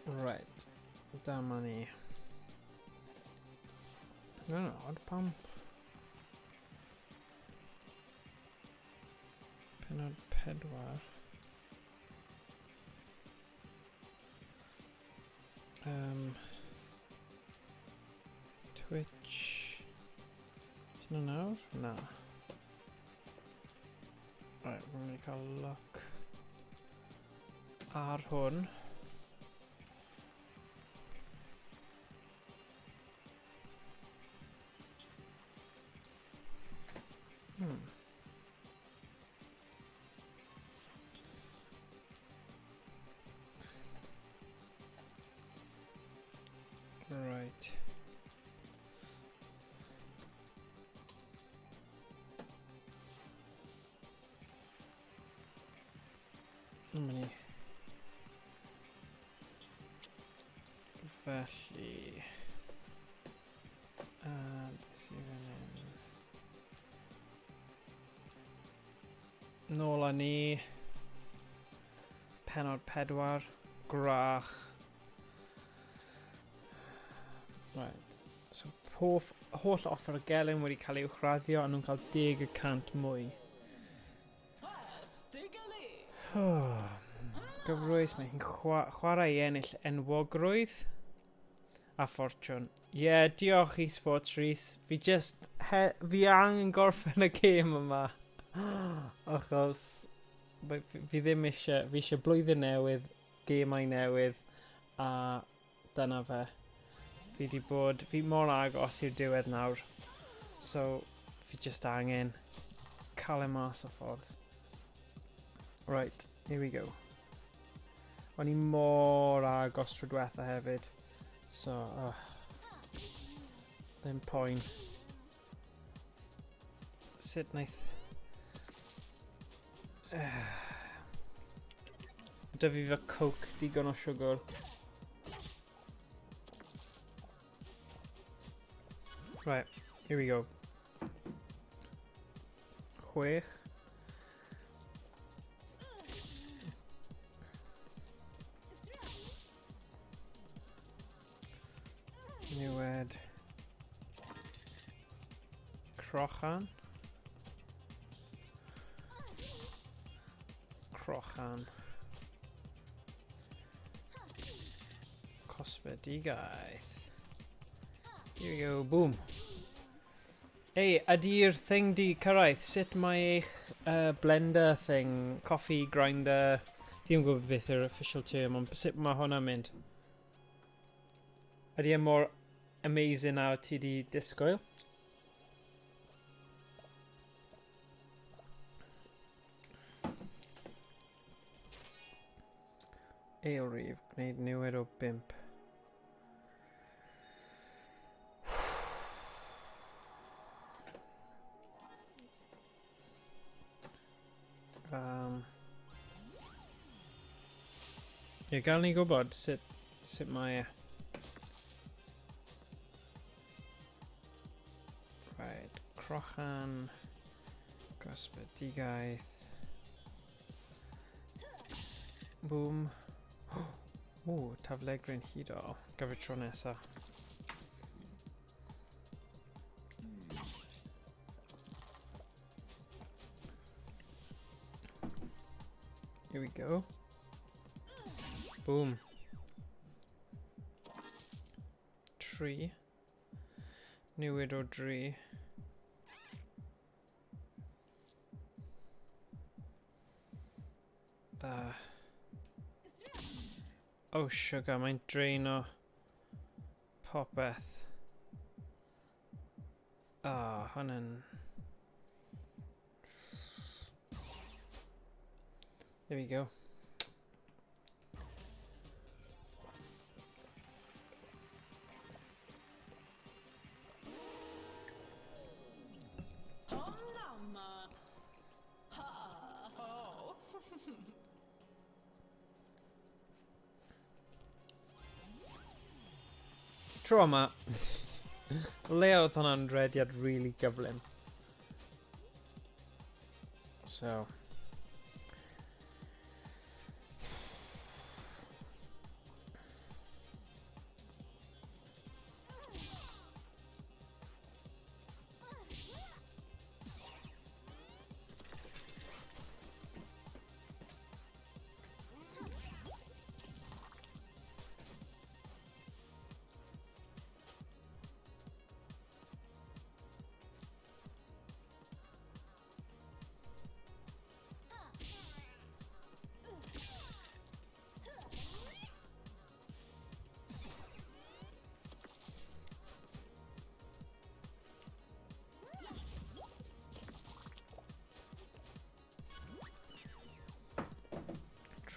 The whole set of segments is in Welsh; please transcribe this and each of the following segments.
Right. Da money. No, odd pam. Penod pedwar. Twitch. No, no. No. Right, we're going to cael look ar hwn. Right. How many? Felly. Sydd yn nôl â ni. Penod pedwar. Grach. Right. So holl offer y gelyn wedi cael ei uwchraddio a nhw'n cael 10% mwy. Gyfrwys, mae hi'n chwarae i ennill enwogrwydd a ffortiwn. Ie, diolch eSports Rhys. Fi angen gorffen y gêm yma. Achos fi ddim eisiau, fi eisiau blwyddyn newydd, gemau newydd, a dyna fe. Fi mor agos i'r diwedd nawr. So, fi just angen cael e mas o ffordd. Right, here we go. O'n i mor agos tro diwetha hefyd. So, ddim poen. Sut wnaeth... Da fi fe coke digon o siwgr. Right, here we go. 6. Niwed. Crochan. Cosbedigaeth. Here we go, boom. Hey, ydy'r thing di cyrraedd? Sut mae eich blender thing, coffee grinder, fi yn gwybod beth yw'r official term, ond sut mae hwnna'n mynd? Ydy e mor amazing a ti di disgwyl? Eilrif, gwneud newid o 5. Ie, gael ni gwybod sut mae e. Right, crochan, gosbedigaeth. Boom. Ooh, taflegryn hudol. Gyfer tro nesa. Here we go. Boom. 3. Newid o 3. Oh, sugar, mae'n drain o popeth. Hwnna'n... There we go. Tro yma, le oedd hwnna'n rediad really gyflym. So,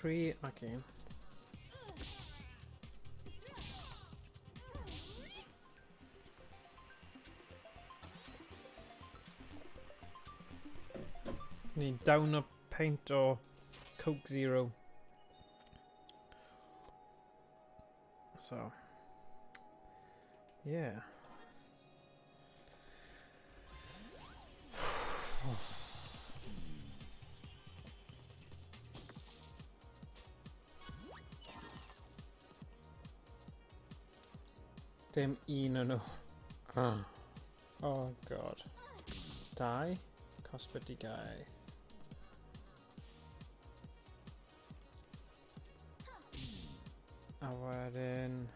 3, okay. Need down a pint or Coke Zero. So, yeah. Dim un o'n nhw. Oh god. 2. Cosbedigaeth. A wedyn...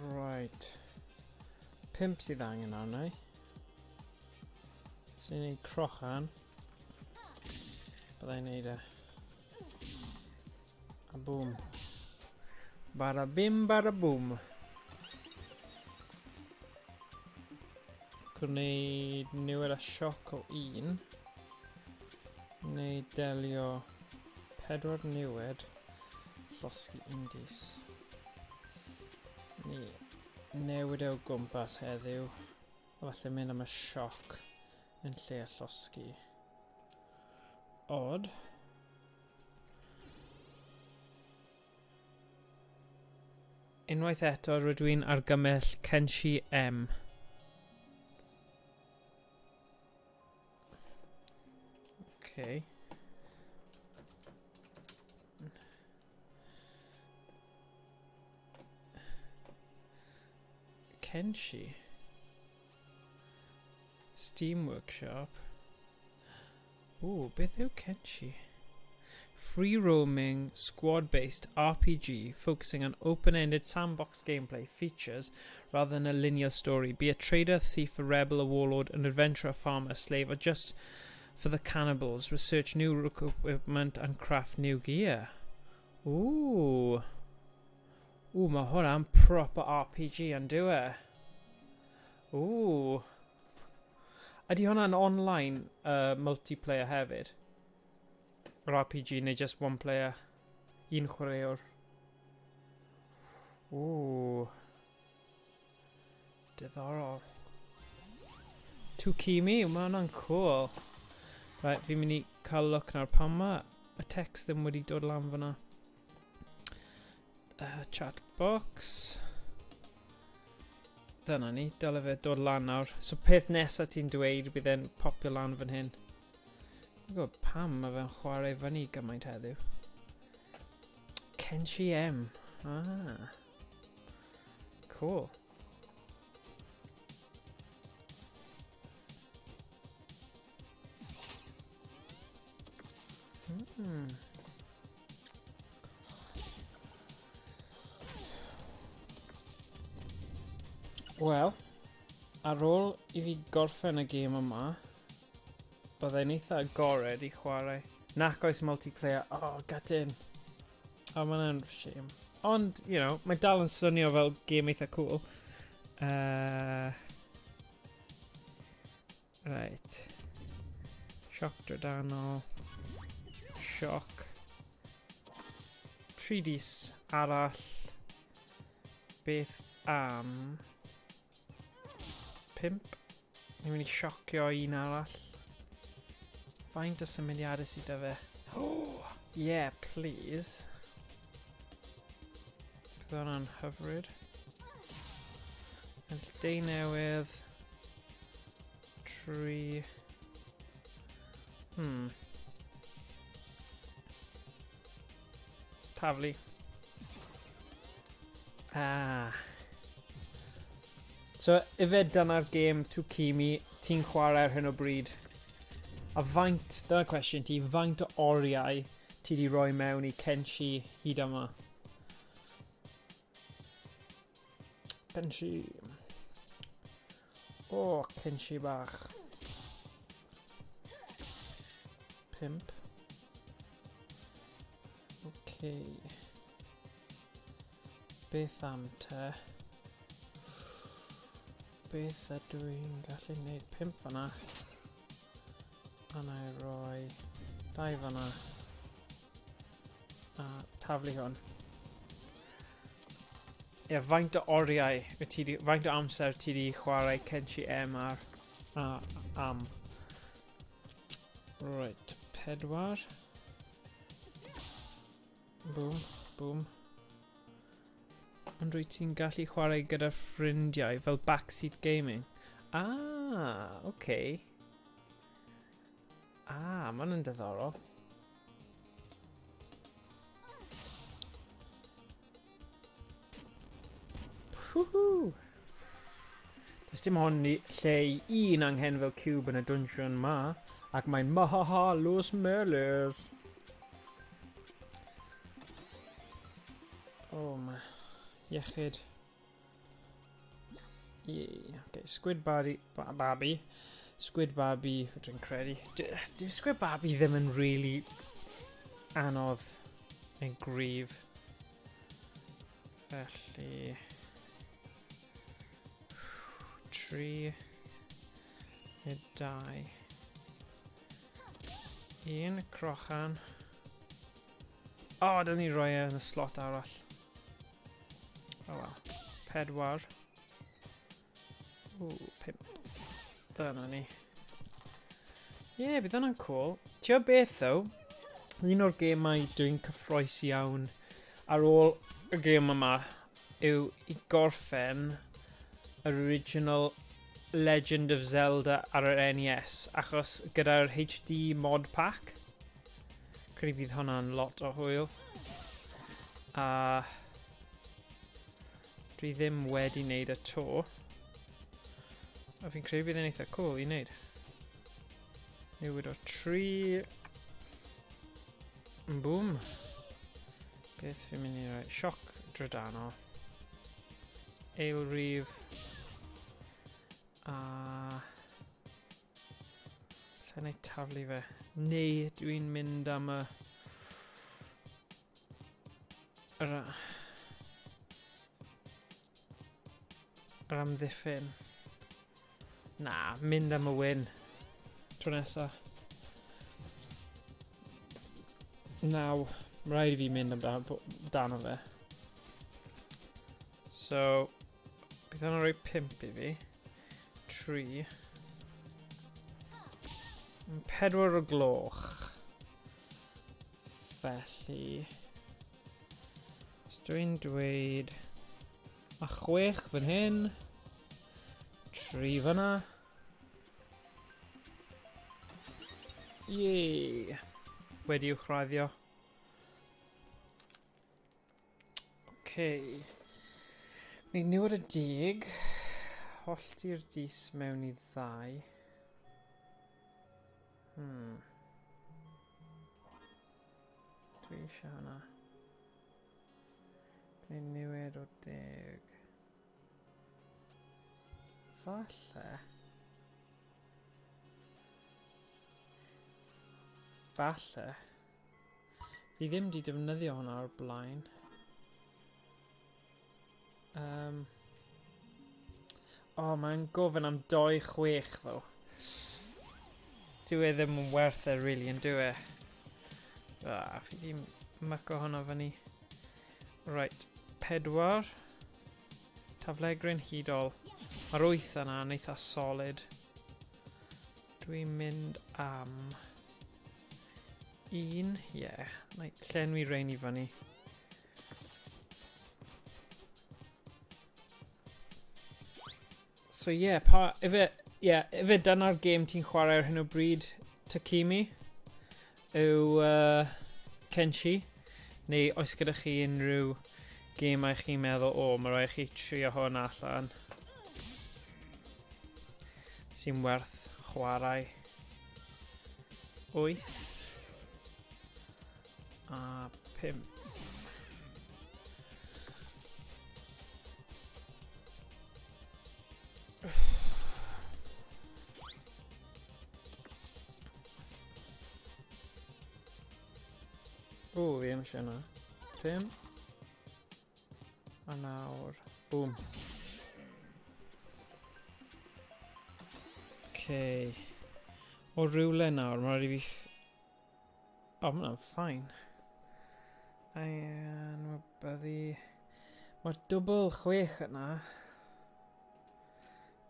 Right. 5 sydd angen arna i. So ni'n neud crochan. Byddai'n neud e. A boom. Bada bim bada boom. Gwneud niwed a sioc o 1. Neu delio 4 niwed. Llosgi 1 dis. Ni newid e o gwmpas heddiw. A falle mynd am y sioc yn lle a llosgi. Odd. Unwaith eto rydw i'n argymell Kenshi M. Okay. Kenshi. Steam Workshop. Ooh, beth yw Kenshi? Free roaming, squad-based RPG focusing on open-ended sandbox gameplay features rather than a linear story. Be a trader, thief, a rebel, a warlord, an adventurer, a farmer, a slave, or just for the cannibals. Research new equipment and craft new gear. Ooh. Ooh, mae hwnna'n proper RPG yn dyw e. Ooh. Ydy hwnna'n online multiplayer hefyd? Yr RPG neu just one player? Un chwaraewr? Ooh. Diddorol. Tukimi, mae hwnna'n cool. Right, fi'n mynd i cael look nawr pan mae y text ddim wedi dod lan fyna. Chat box. Dyna ni, dyle fe dod lan nawr. So peth nesaf ti'n dweud bydd e'n popio lan fan hyn. Dwi'n gwybod pam mae fe'n chwarae fyny gymaint heddiw. Kenshi M. Ah. Cool. Wel, ar ôl I fi gorffen y gêm yma, byddai'n eitha agored I chwarae. Nac oes multiplayer. Oh, gutting. Oh, mae'n shame. Ond, you know, mae dal yn swnio fel gêm eitha cool. Right. Sioc drydanol. Sioc. 3dis arall. Beth am 5. Ni'n mynd I siocio un arall. Faint o symudiadau sydd â fe? Oh, yeah, please. Bydd hwnna'n hyfryd. Dei newydd. 3. Taflu. Ah. So, ife dyna'r gêm Tukimi ti'n chwarae ar hyn o bryd. A faint, dyna'r cwestiwn ti, faint o oriau ti di roi mewn I Kenshi hyd yma? Kenshi. O, Kenshi bach. 5. Okay. Beth am te? Beth ydw i'n gallu neud? 5 fanna. A na i roi 2 fanna. A taflu hwn. Ie, faint o oriau, faint o amser ti di chwarae Kenshi M am? Right, 4. Boom, boom. Ond wyt ti'n gallu chwarae gyda ffrindiau fel backseat gaming? Okay. Ma' hwnna'n diddorol. Woohoo! Does dim ond lle i un anghen fel cube yn y dungeon ma, ac mae'n mahahalws melys. Ma iechyd. Okay, Squid Barbie. Squid Barbie, dwi'n credu. Dyw Squid Barbie ddim yn really anodd yn gryf. Felly... 3 neu 2. 1 crochan. Dyna ni roi yn y slot arall. Wel. 4. 5. Dyna ni. Bydd hwnna'n cool. Tio beth though? Un o'r gemau dwi'n cyffroes iawn ar ôl y gem yma yw i gorffen yr original Legend of Zelda ar yr NES, achos gyda'r HD mod pack credu bydd hwnna'n lot o hwyl. A dwi ddim wedi wneud y to. A fi'n credu bydd yn eitha cool i wneud. Newid o 3. Boom. Beth fi'n mynd i roi? Sioc drydanol. Eilrif. A... lle neu taflu fe? Neu dwi'n mynd am y... yr amddiffyn. Na, mynd am y win. Tro nesa. Naw, mae rhaid i fi mynd amdano fe. So, bydd yna rhoi 5 i fi. 3. 4 o gloch. Felly... os dwi'n dweud... a 6 fan hyn. 3 fanna. Yay! Wedi uwchraddio. Okay. Ni newid y 10. Hollti'r dis mewn i 2. Dwi eisiau hwnna. Dwi'n newid o 10. Falle. Fi ddim di defnyddio hwnna o'r blaen. Mae'n gofyn am 2.6 though. Dyw e ddim yn werth e really yn dyw e. Fi di myco hwnna fyny. Right, 4. Taflegryn hudol. Mae'r 8 yna'n eitha solid. Dwi'n mynd am 1, llenwi rein i fyny. So ife dyna'r gêm ti'n chwarae ar hyn o bryd, Takimi, yw Kenshi, neu oes gyda chi unrhyw gemau chi'n meddwl, mae rhaid chi trio hwn allan, sy'n werth chwarae. 8 a 5. Fi ddim eisiau yna. 5. A nawr, boom. Okay. O rywle nawr, mae rhaid i fi... O, mae hwnna'n ffain. Mae byddu... Mae dwbl 6 yna.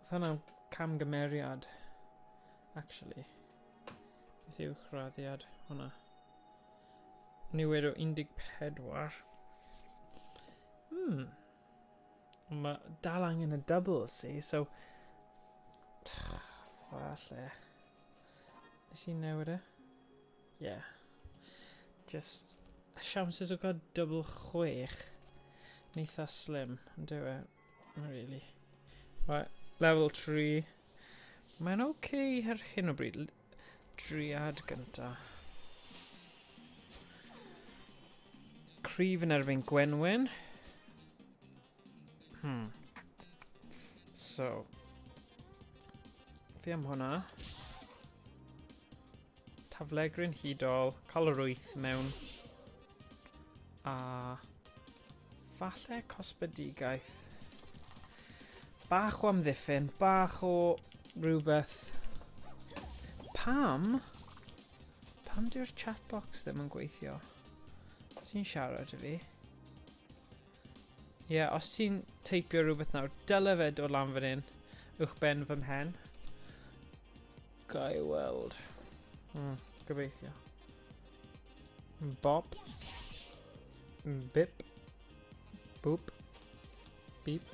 Oedd hwnna'n camgymeriad, actually. Beth yw chraddiad hwnna? Niwed o 14. Mae dal angen y double, see, so... Falle. Nes i newid e? Yeah. Just... Siamses o gael double 6. Neitha slim, yn do it. Not really. Right, level 3. Mae'n okay ar hyn o bryd. Driad gynta. Cryf yn erbyn Gwenwyn. So. Fi am hwnna. Taflegryn hudol. Cael yr 8 mewn. A... Falle cosbedigaeth. Bach o amddiffyn. Bach o rhywbeth. Pam dyw'r chatbox ddim yn gweithio? Ti'n siarad i fi? Ie, os ti'n teipio rhywbeth nawr, dyle fe dod lan fan hyn, uwch ben fy mhen. Gai weld. Gobeithio. Bop. Bip. Boop. Beep.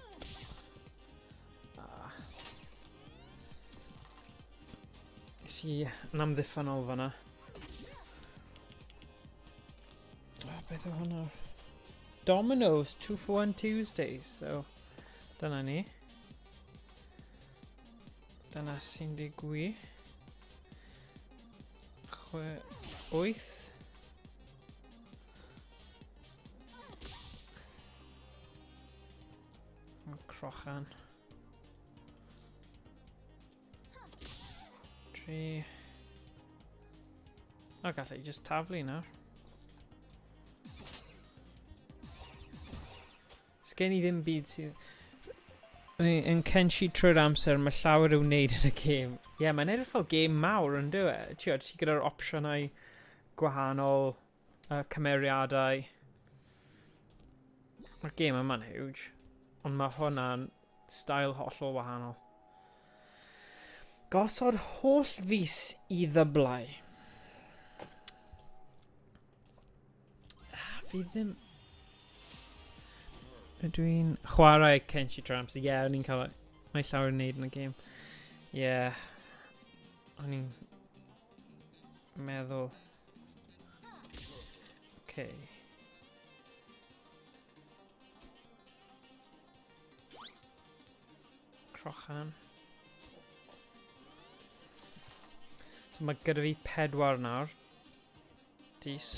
Is i yn amddiffynol fan'na. Beth yw hwnna? Domino's 2 for 1 Tuesdays, so dyna ni. Dyna sy'n digwy. 8. Crochan. 3. O, gallai just taflu nawr. Gen i ddim byd sydd... Yn censi trwy'r amser, mae llawer i'w wneud yn y gêm. Ie, mae'n edrych fel gêm mawr yn dwi e. Ti gyda'r opsiynau gwahanol, cymeriadau. Mae'r gêm yma'n huge. Ond mae hwnna'n stael hollol wahanol. Gosod holl fus i ddyblau. Fi ddim... Dwi'n chwarae Kenshi Tramps. Ie, o'n i'n cael... Mae llawer yn neud yn y gêm. Ie. O'n i'n... meddwl... Okay. Crochan. So mae gyda fi 4 nawr. Dis.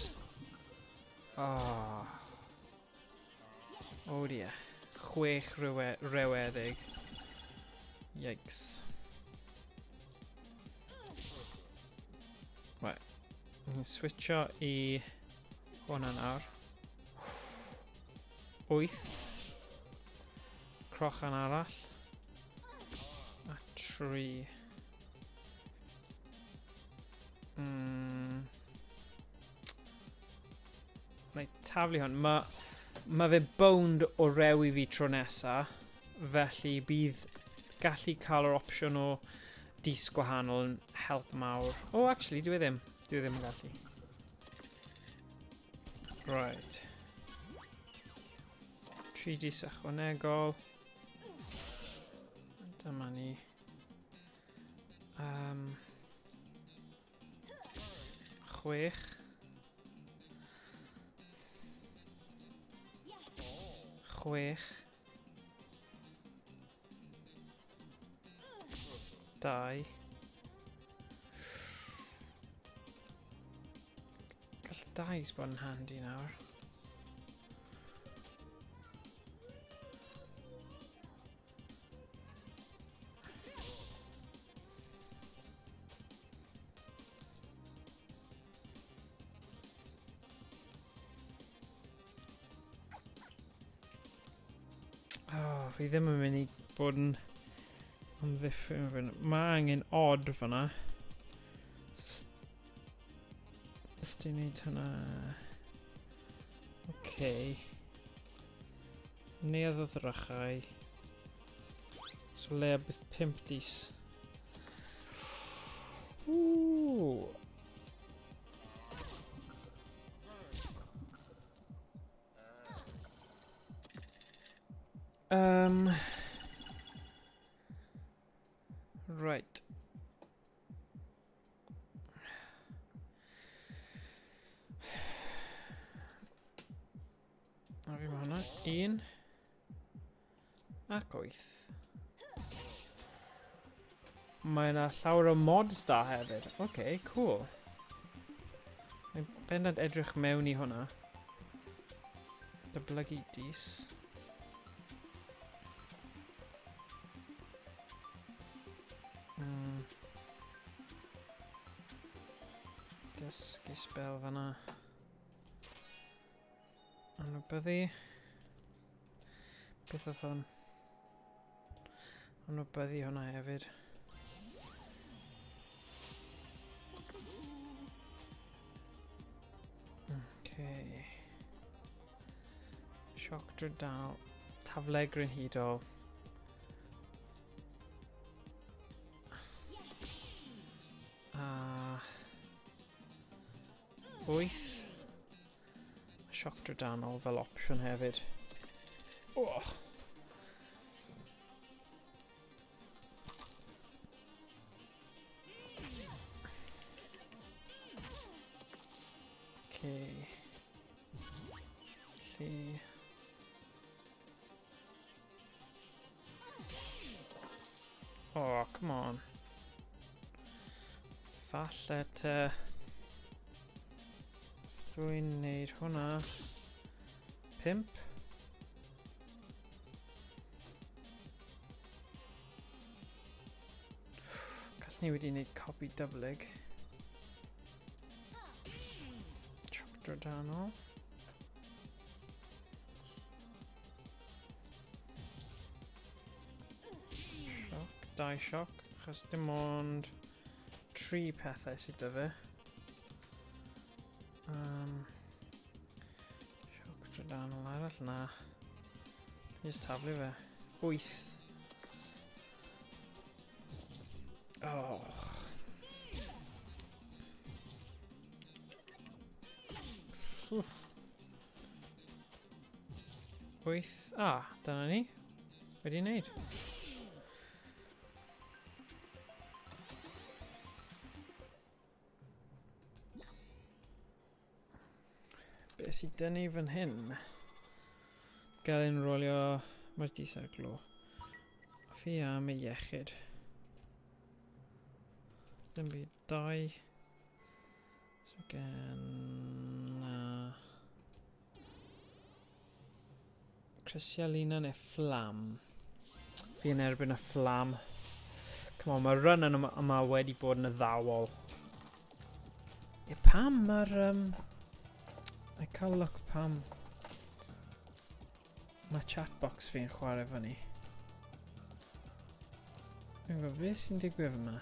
Oh dear. 6 rewedig. Yikes. Right. I'm switcho I hwnna nawr. 8. Crochan arall. A 3. Right, taflu hwn. Mae fe bound o rew I fi tro nesa, felly bydd gallu cael yr opsiwn o dis gwahanol yn help mawr. Oh, actually, dwi ddim. Dwi ddim yn gallu. Right. 3 dis ychwanegol. Dyma ni. 6. 6. 2. Gall 2's bod yn handi nawr. Fi ddim yn mynd i bod yn amddiffyn fan. Mae angen odd fan'na. Just i wneud hwnna. Okay. Neuadd o ddrychau. So le bydd 5 dis. Ooh. Right. A fi ma hwnna. 1 ac 8. Mae yna llawer o mods da hefyd. Okay, cool. Mae'n bendant edrych mewn i hwnna. Dyblygu dis. Dysgu spel fan'na. Anwybyddu. Beth oedd hwn? Anwybyddu hwnna hefyd. Okay. Sioc drydanol. Tafle grenhidol. A 8. Sioc drydanol fel opsiwn hefyd. Oh. Okay. Okay. Oh, come on. Falle te... Dwi'n neud hwnna. 5. Gallwn ni wedi neud copi dyblyg. Sioc drydanol. Sioc, 2 sioc, achos dim ond 3 pethau sydd dy fe. Sioc drydanol arall na. Just taflu fe. 8. Oh. Oof. 8. Dyna ni. Wedi wneud. Be sydd dyn ni fan hyn? Gael ein rolio mae'r disarglo. Fi am ei iechyd. Dim byd 2. So gen... Crisialina neu fflam. Fi yn erbyn y fflam. Come on, mae'r run yma wedi bod yn y ddawol. Pam mae'r... I cael look pam. Mae chatbox fi'n chwarae fyny. Fi'n gwybod beth sy'n digwydd yma.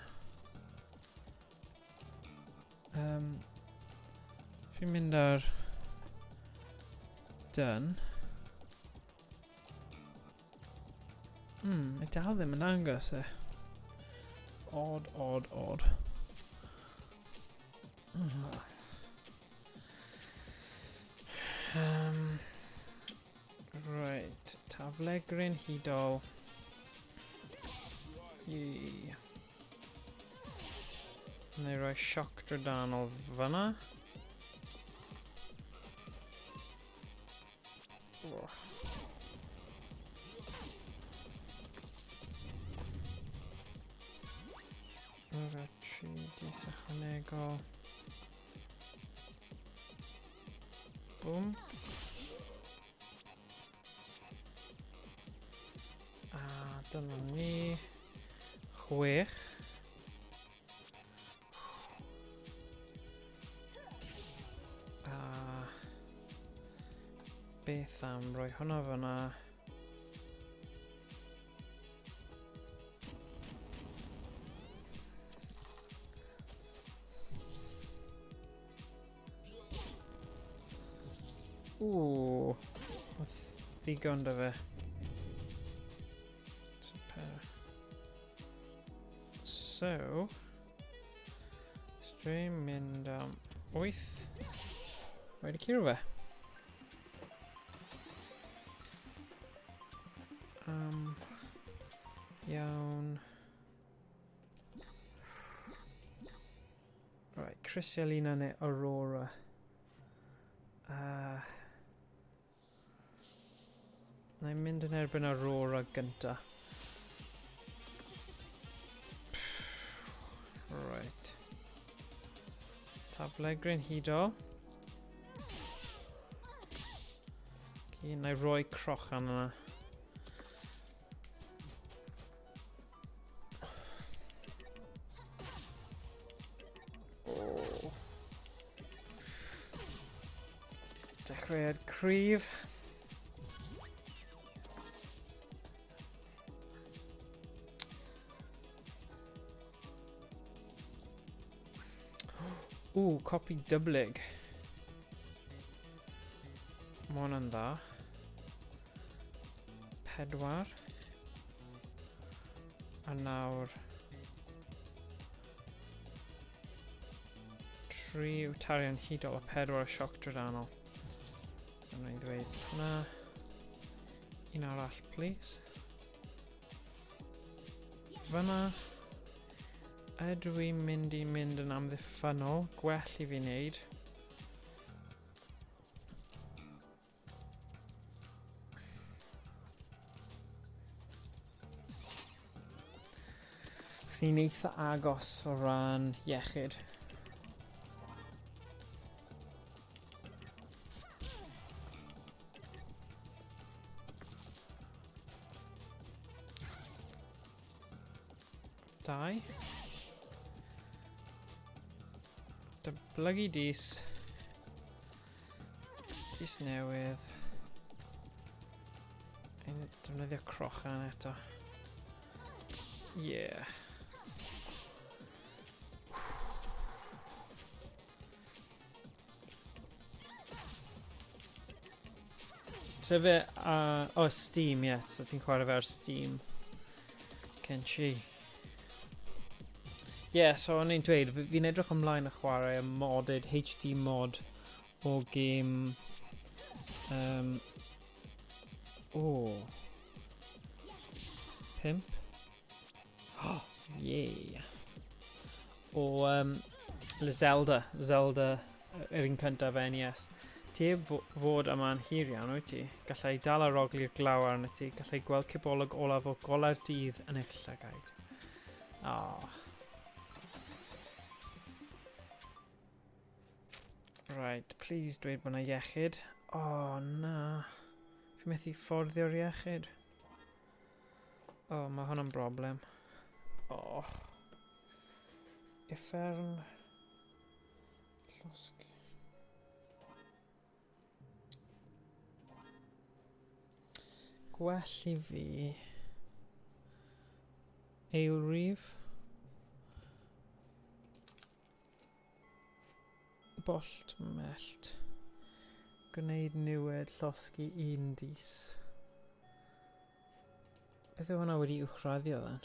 Fi'n mynd ar done. Mae dal ddim yn dangos e. Odd. Right, tafle grenhidol. Yee. Neu roi sioc drydanol fan'na. Oh. Rhoi 3 dis ychwanegol. Boom. A dyma ni. 6. A beth am roi hwnna fyna. Ww. Ddigon da fe. So, stream mynd am 8. Wedi curo fe. Iawn. Right, Crysialina neu Aurora. Na i'n mynd yn erbyn Aurora gynta. Right. Taflegryn hudol. Na i roi crochan yna. Dechreuad cryf. Ooh, copi dyblyg. Ma' hwnna'n dda. 4. A nawr 3 yw tarian hudol a 4 o sioc drydanol. Dyna i'n dweud hwnna. Un arall, please. Fyna. Ydw i'n mynd yn amddiffynol. Gwell i fi wneud. Cos ni'n eitha agos o ran iechyd. Dau. Dyblygu dis. Dis newydd. Ein defnyddio crochan eto. Yeah. So fe, Steam, ie. So ti'n chwarae fe ar Steam. Kenshi. Ie, so o'n i'n dweud, fi'n edrych ymlaen â chwarae y modded HD mod o game... o... 5? Oh, yeah. O Zelda. Zelda, yr un cyntaf NES. Ti heb fod yma'n hir iawn, wyt ti? Gallai dal ar ogli'r glaw arno ti. Gallai gweld cibolog olaf o gola'r dydd yn eich llygaid. Oh. Right, please dweud bod yna iechyd. Oh, na. Fi methu fforddi'r iechyd. Oh, mae hwnna'n broblem. Oh. Uffern. Llosgi. Gwell i fi. Eilrif. Bollt mellt. Gwneud niwed llosgi 1 dis. Beth yw hwnna wedi uwchraddio then?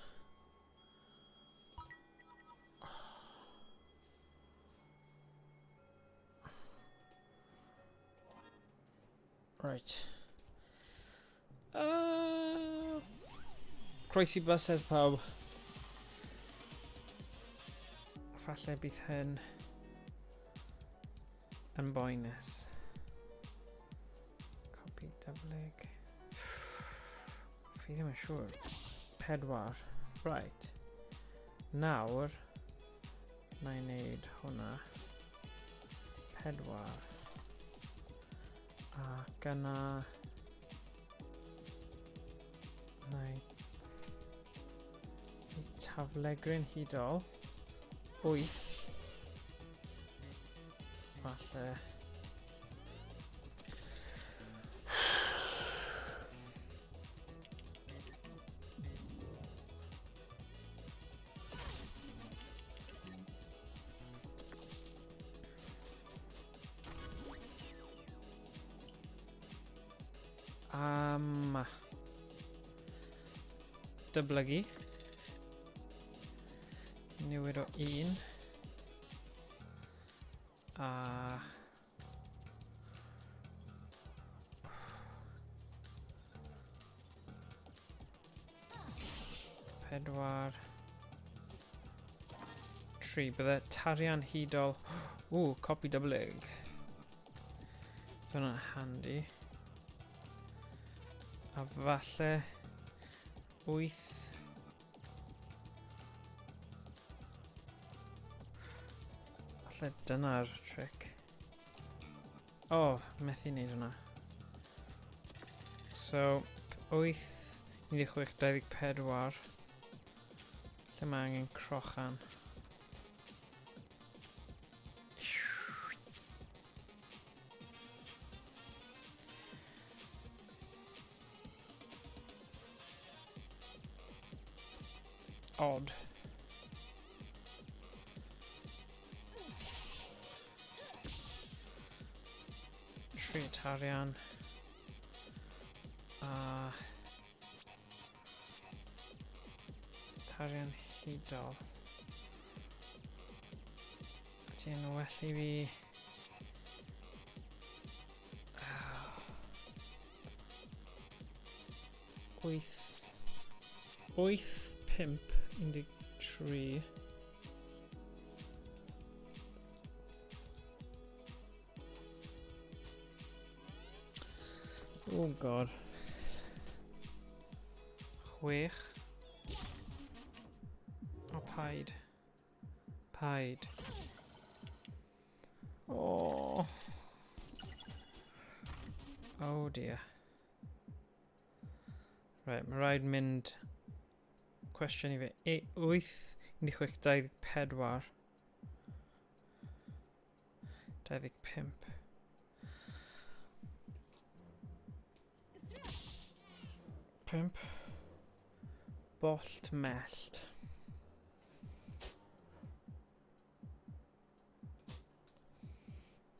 Right. Croesi bysedd pawb. Falle bydd hyn yn boenus. Copi dyblyg. Fi ddim yn siŵr. 4. Right. Nawr, na i wneud hwnna. 4. Ac yna... na i taflegryn hudol. 8. Falle... Dyblygu. Newid o 1. A... pedwar. 3. Bydde tarian hudol. Ooh, copy dyblyg. Dyna'n handy. A falle 8. Falle dyna'r trick. O, methu neud hwnna. So, 8, 16, 24. Lle mae angen crochan. Odd. Tri tarian. Tarian hudol. Ti'n well i fi... 8, 5, 13. Oh god. 6. O, paid. Paid. Oh. Oh dear. Right, mae rhaid mynd... Cwestiwn i fi. 8, 16, 24. 25. Pump. Bolt mellt.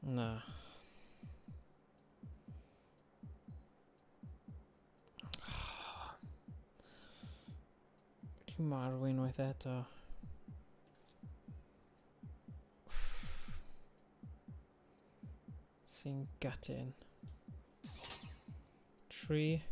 Na. Ti'n marw unwaith eto. Sy'n gutting. 3.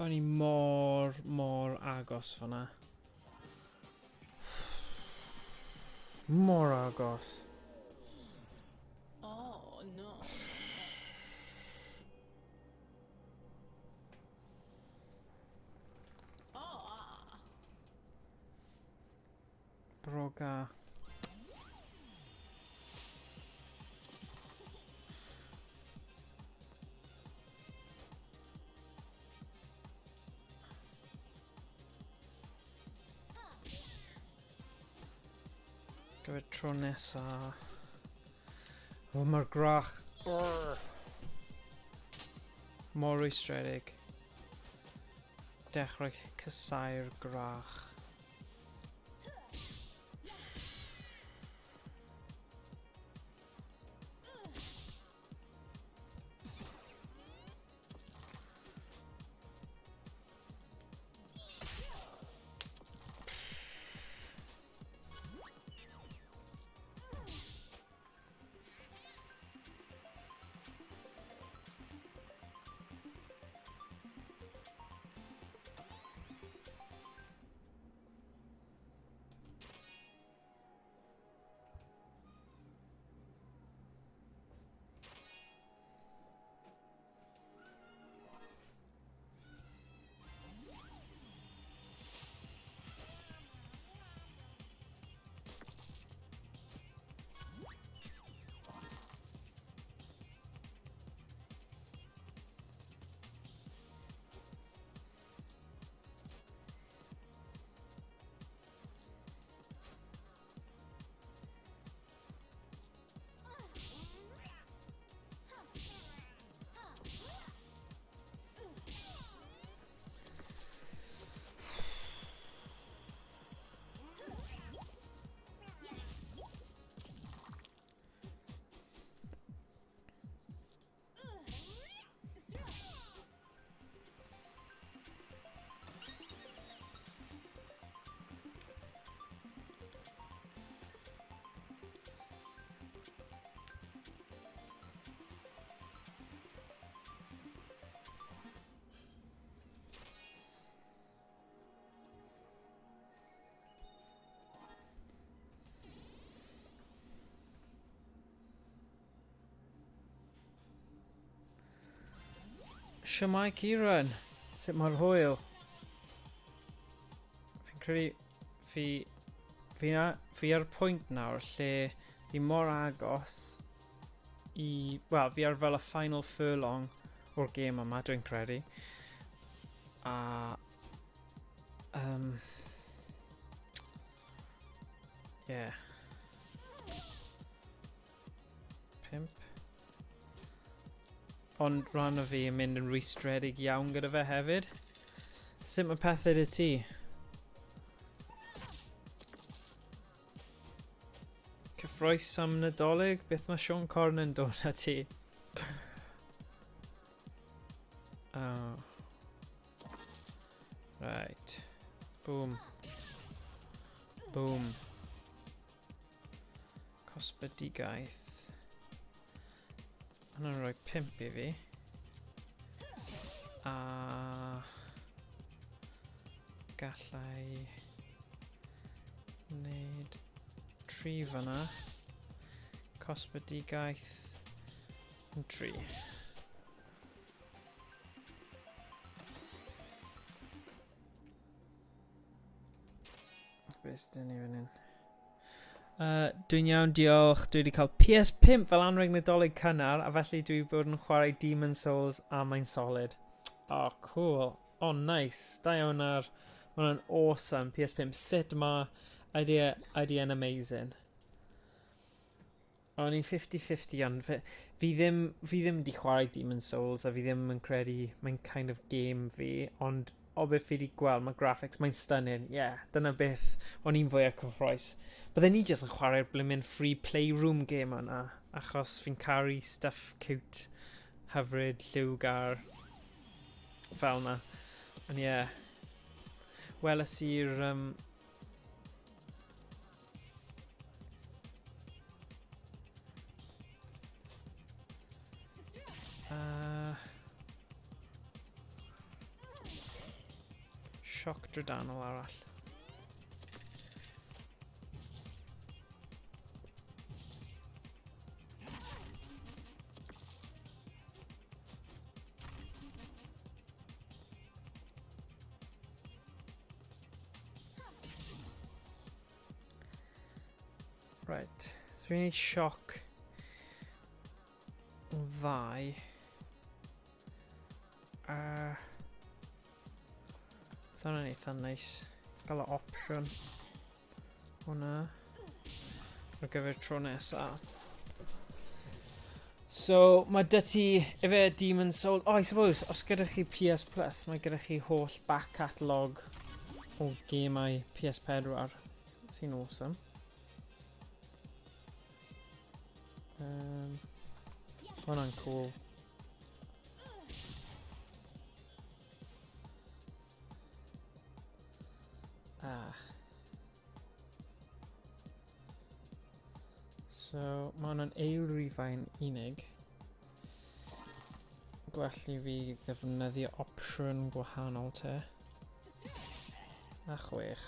O'n i mor agos fyna. Mor agos. Oh no. Oh. Broga. Gyfer tro nesa. O, mae'r grach. Mor rwystredig. Dechrau cysau'r grach. Siamai Kieran. Sut mae'r hwyl? Fi'n credu... Fi ar pwynt nawr lle fi mor agos i... Wel, fi ar fel y final furlong o'r gêm yma, dwi'n credu. A... yeah. 5. Ond rhan o fi yn mynd yn rwystredig iawn gyda fe hefyd. Sut mae pethau dy ti? Cyffroes am Nadolig? Beth mae Sean Corn yn dod â ti? Oh. Right. Boom. Boom. Cosbedigaeth. Hwna'n rhoi 5 i fi. A... gallai... wneud 3 fyna. Cosbedigaeth yn 3. Beth dyn ni fan hyn? Dwi'n iawn, diolch. Dwi wedi cael PS5 fel anrheg Nadolig cynnar, a felly dwi wedi bod yn chwarae Demon's Souls a mae'n solid. Oh, cool. Oh, nice. Da iawn ar... Ma' hwnna'n awesome. PS5. Sut ma' idea yn amazing. O'n i'n 50-50 ond fi ddim wedi chwarae Demon's Souls a fi ddim yn credu mae'n kind of game fi, ond o beth fi wedi gweld, mae graphics, mae'n stunning. Yeah, dyna beth o'n i'n fwy o cyffroes. Bydden ni jyst yn chwarae'r blimyn free playroom game yna, achos fi'n caru stuff cute, hyfryd, lliwgar, fel yna. And yeah, weles i'r... sioc drydanol arall. Right, so fi'n neud sioc ddau. Dyna'n eitha nice. Gael o opsiwn hwnna ar gyfer tro nesa. So, mae dy ti, efe Demon's Souls... Oh, I suppose, os gyda chi PS Plus, mae gyda chi holl back catalogue o gemau PS4 sy'n awesome. Hwnna'n cool. So, mae hwnna'n eilrifain unig. Gwell i fi ddefnyddio opsiwn gwahanol te. A 6.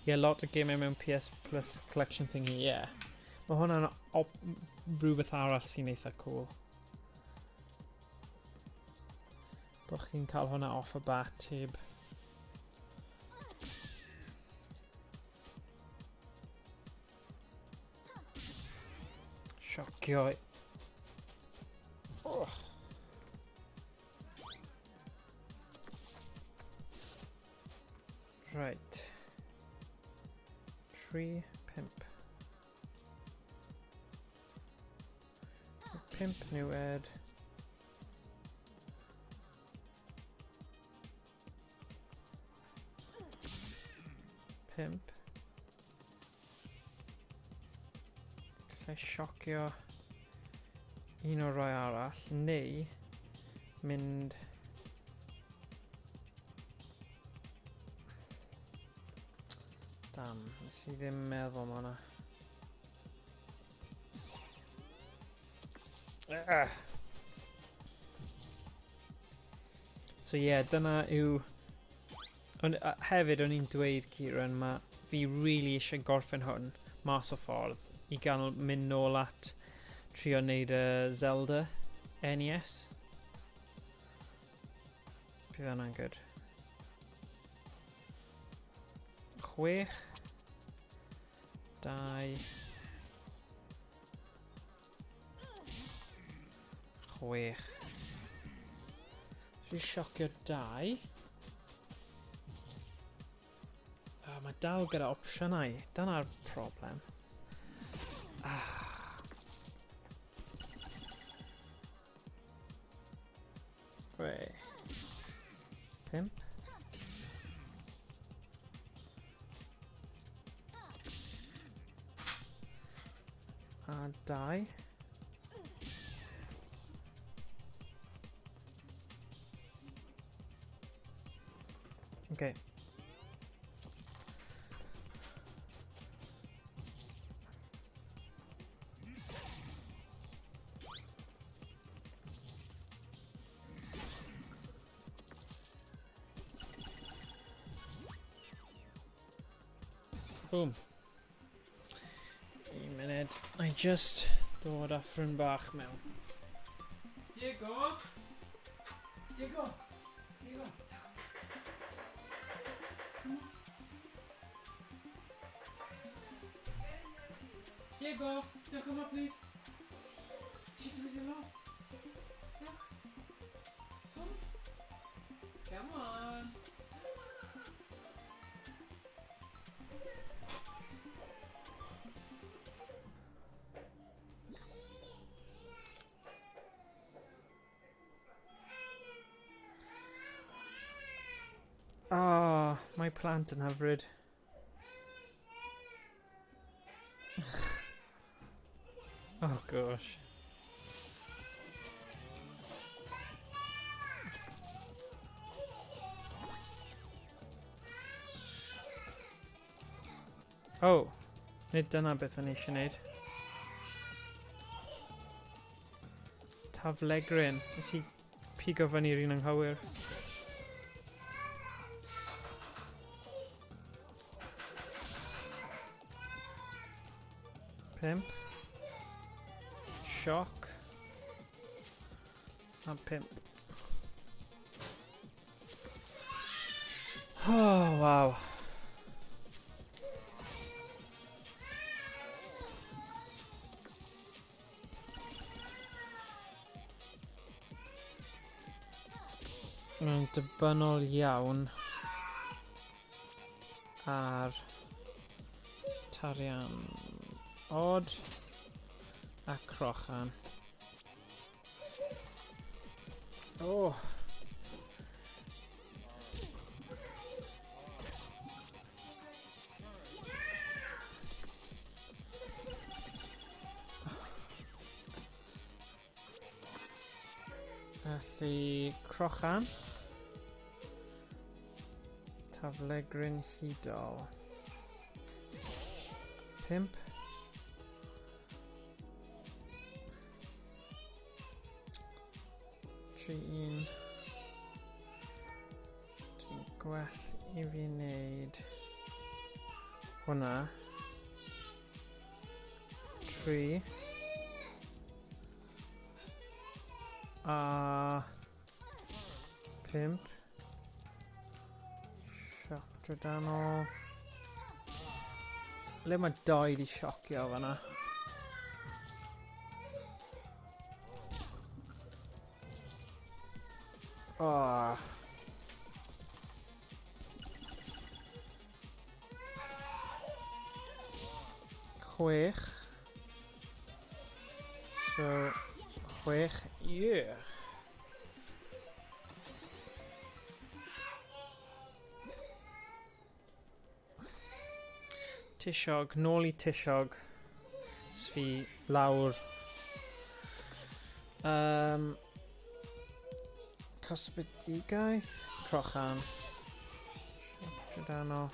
Yeah, lot o gemau mewn PS Plus collection thingy, yeah. Mae hwnna'n rhywbeth arall sy'n eitha cool. Bo' chi'n cael hwnna off y bat heb. Siocio. Oh. Right. 3 pimp. Pimp new ad. Pimp. Lle siocio un o rai arall, neu mynd Damn, nes I ddim meddwl am hwnna. So yeah, dyna yw Ond hefyd o'n i'n dweud, Kieran, fi really eisiau gorffen hwn mas o ffordd i gael mynd nôl at trio wneud y Zelda NES. Bydd hwnna'n good. 6 2 6. Dwi'n siocio 2. Mae dal gyda opsiynau. Dyna'r problem. Right. 5. A 2. Okay. Boom. Un munud. I just dod â ffrind bach mewn. Diego! Diego! Diego! Diego! No, come on, please. Shit, leave me alone. No. Come on. My plant yn hyfryd. Oh gosh. Oh, nid dyna beth o'n i eisiau wneud. Taflegryn. Nes I pigo fyny'r un anghywir. 5. Shock. A 5. Oh, wow. Mae'n dibynol iawn ar tarian od a crochan. Oh. Felly crochan. Taflegryn hudol. 5. Dwi'n gwell I fi wneud hwnna 3 a 5 sioc drydanol. Le mae 2 di siocio fanna? Oh. Chwech. So, 6. Yeah. Tisiog, nôl I tisiog. Sfi lawr. Cosbedigaeth. Crochan. Drydanol.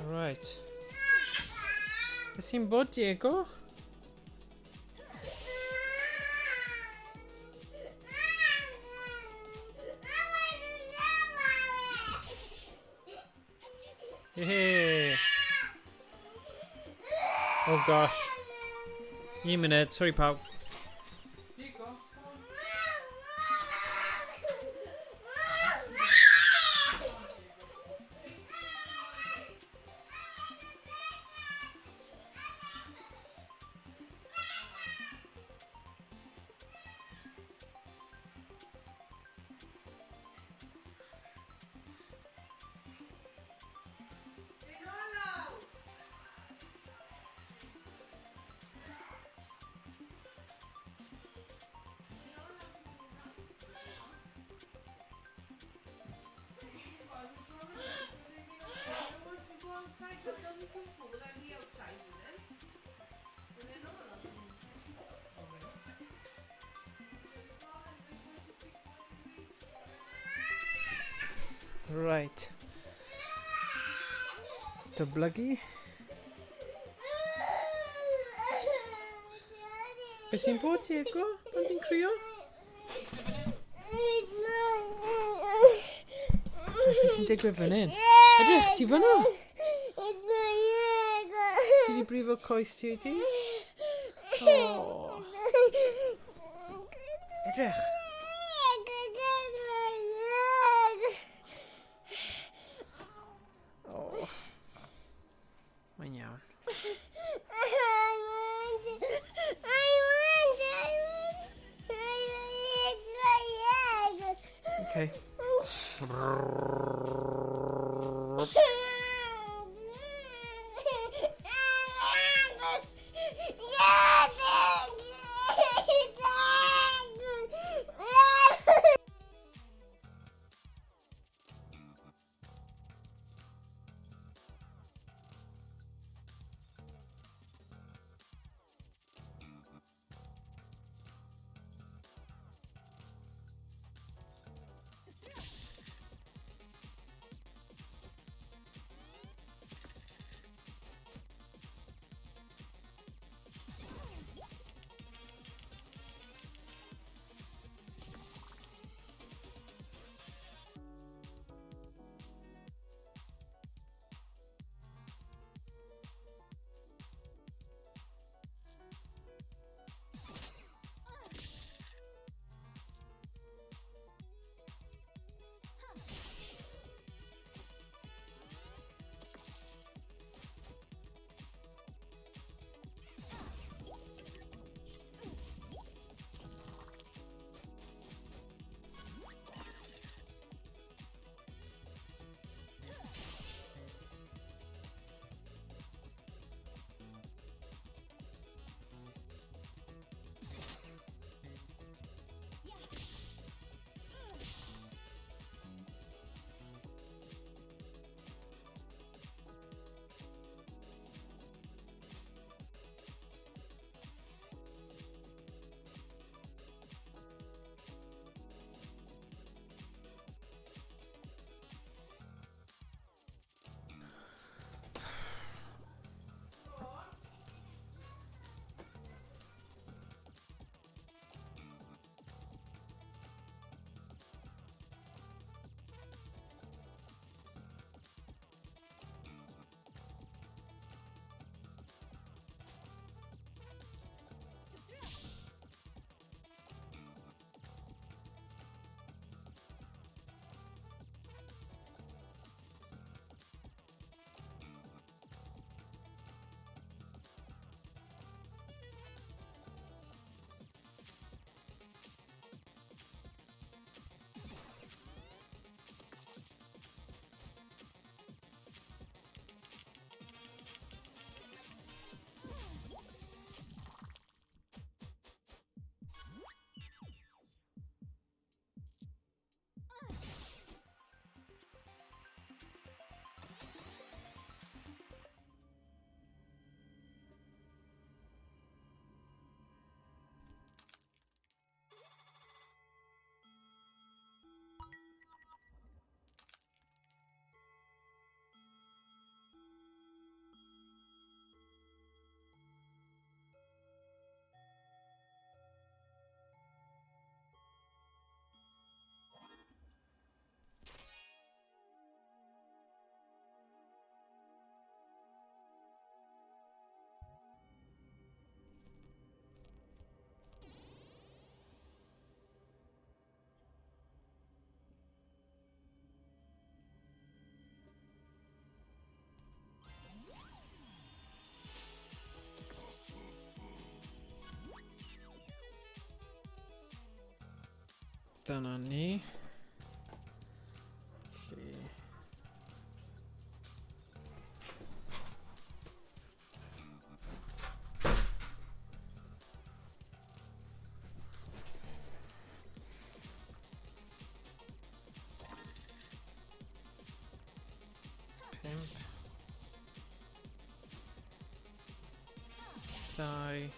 Right. Beth sy'n bod, Diego? Hey. Oh gosh. 1 munud, sorry pawb. Right. Dyblygu. Beth sy'n bod, Diego? Pan ti'n crio? Beth sy'n digwydd fan hyn? Edrych, ti fan'na? Ti di brifo coes ti wyt ti? Oh. Edrych. Oh. Mae'n iawn. Okay. Dyna ni. Felly... Pump. 2.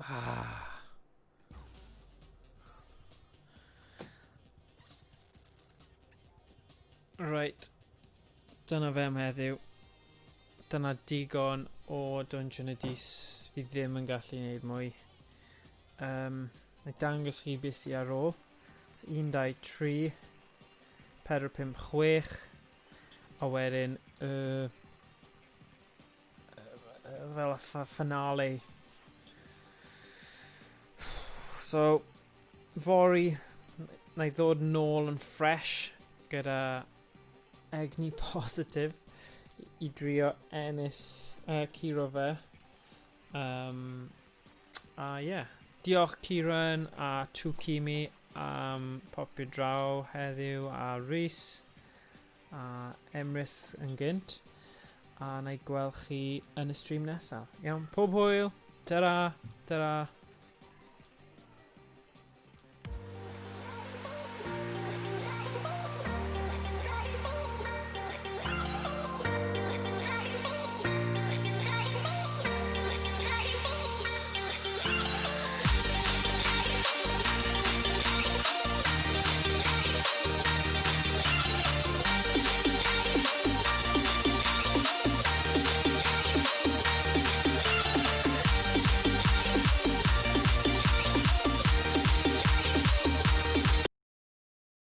Ah. Right. Dyna fe am heddiw. Dyna digon o Dungeon Edis. Fi ddim yn gallu gwneud mwy. Neu dangos chi beth sydd ar ôl. 1, 2, 3, 4, 5, 6. A wedyn fel y finale. So, fory, na i ddod nôl yn fresh gyda egni positif i drio ennill Ciro fe. A yeah. Diolch Ciron a Twkimi am popio draw heddiw a Rhys a Emrys yn gynt. A na i gweld chi yn y stream nesaf. Iawn, pob hwyl. Ta-ra. Ta-ra.